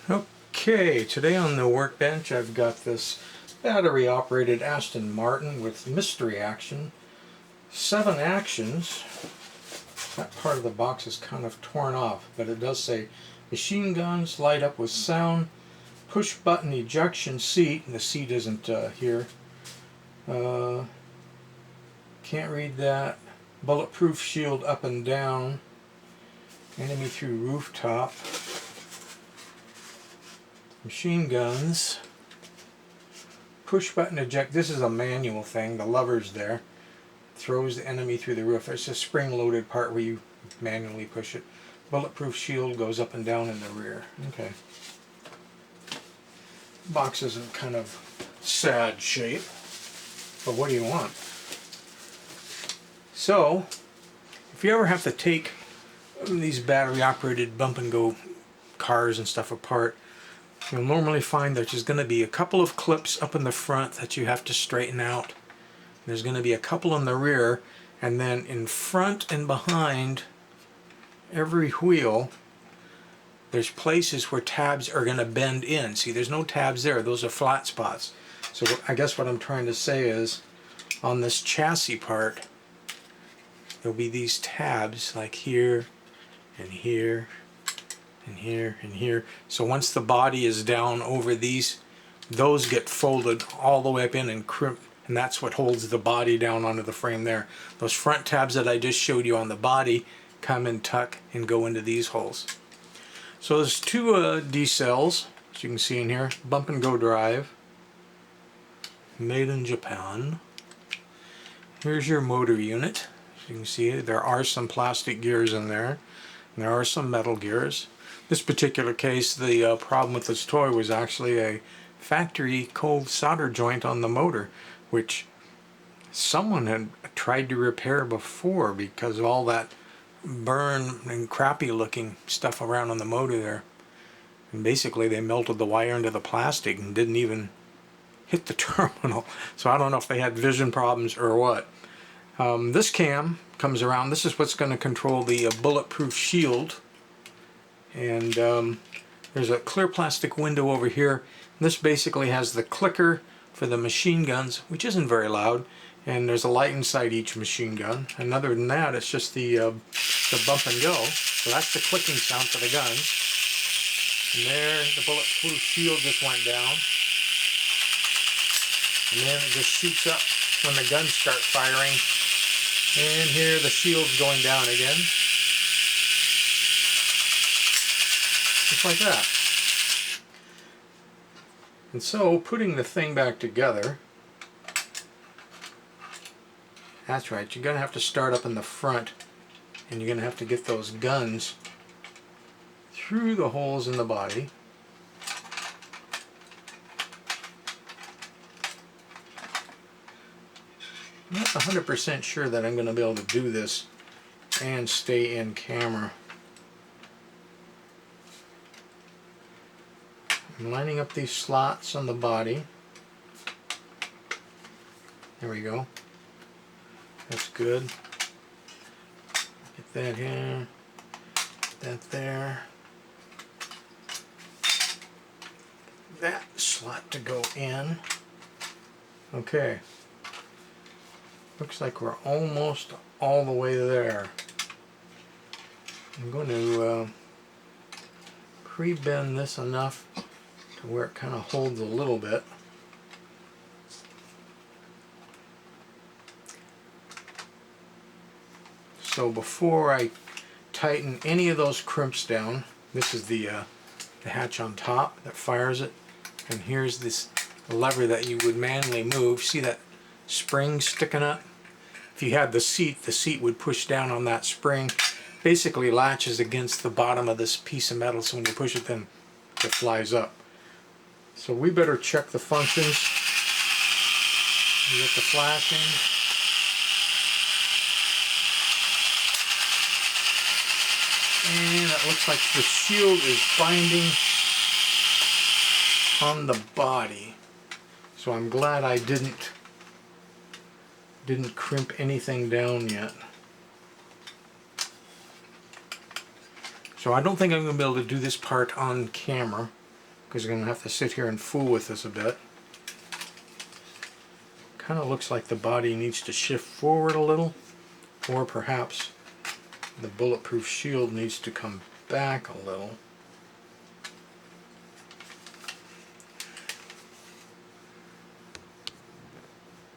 Okay, today on the workbench I've got this battery operated Aston-Martin with mystery action. 7 actions. That part of the box is kind of torn off, but it does say machine guns, light up with sound, push button ejection seat, and the seat isn't here. Can't read that. Bulletproof shield up and down. Enemy through rooftop. Machine guns. Push button eject. This is a manual thing. The lever's there. Throws the enemy through the roof. It's a spring-loaded part where you manually push it. Bulletproof shield goes up and down in the rear. Okay. Box is in kind of sad shape, but what do you want? So, if you ever have to take these battery-operated bump-and-go cars and stuff apart, you'll normally find that there's going to be a couple of clips up in the front that you have to straighten out. There's going to be a couple in the rear, and then in front and behind every wheel there's places where tabs are going to bend in. See, there's no tabs there. Those are flat spots. So I guess what I'm trying to say is, on this chassis part, there'll be these tabs like here and here and here and here. So once the body is down over these, those get folded all the way up in and crimp, and that's what holds the body down onto the frame there. Those front tabs that I just showed you on the body come and tuck and go into these holes. So there's 2 D-cells, as you can see in here. Bump and go drive, made in Japan. Here's your motor unit. As you can see, there are some plastic gears in there, and there are some metal gears. This particular case, the problem with this toy was actually a factory cold solder joint on the motor, which someone had tried to repair before because of all that burn and crappy looking stuff around on the motor there. And basically they melted the wire into the plastic and didn't even hit the terminal. So I don't know if they had vision problems or what. This cam comes around. This is what's going to control the bulletproof shield. And there's a clear plastic window over here. This basically has the clicker for the machine guns, which isn't very loud, and there's a light inside each machine gun. And other than that, it's just the bump and go. So that's the clicking sound for the guns. And there, the bulletproof shield just went down. And then it just shoots up when the guns start firing. And here the shield's going down again. Just like that. And so, putting the thing back together, that's right, you're going to have to start up in the front, and you're going to have to get those guns through the holes in the body. I'm not 100% sure that I'm going to be able to do this and stay in camera. I'm lining up these slots on the body. There we go. That's good. Get that here. Get that there. That slot to go in. Okay. Looks like we're almost all the way there. I'm going to pre-bend this enough to where it kind of holds a little bit. So before I tighten any of those crimps down, this is the hatch on top that fires it, and here's this lever that you would manually move. See that spring sticking up? If you had the seat would push down on that spring. Basically latches against the bottom of this piece of metal, so when you push it, then it flies up. So we better check the functions. You get the flashing. And it looks like the shield is binding on the body. So I'm glad I didn't crimp anything down yet. So I don't think I'm going to be able to do this part on camera. because you're going to have to sit here and fool with this a bit. Kind of looks like the body needs to shift forward a little, or perhaps the bulletproof shield needs to come back a little.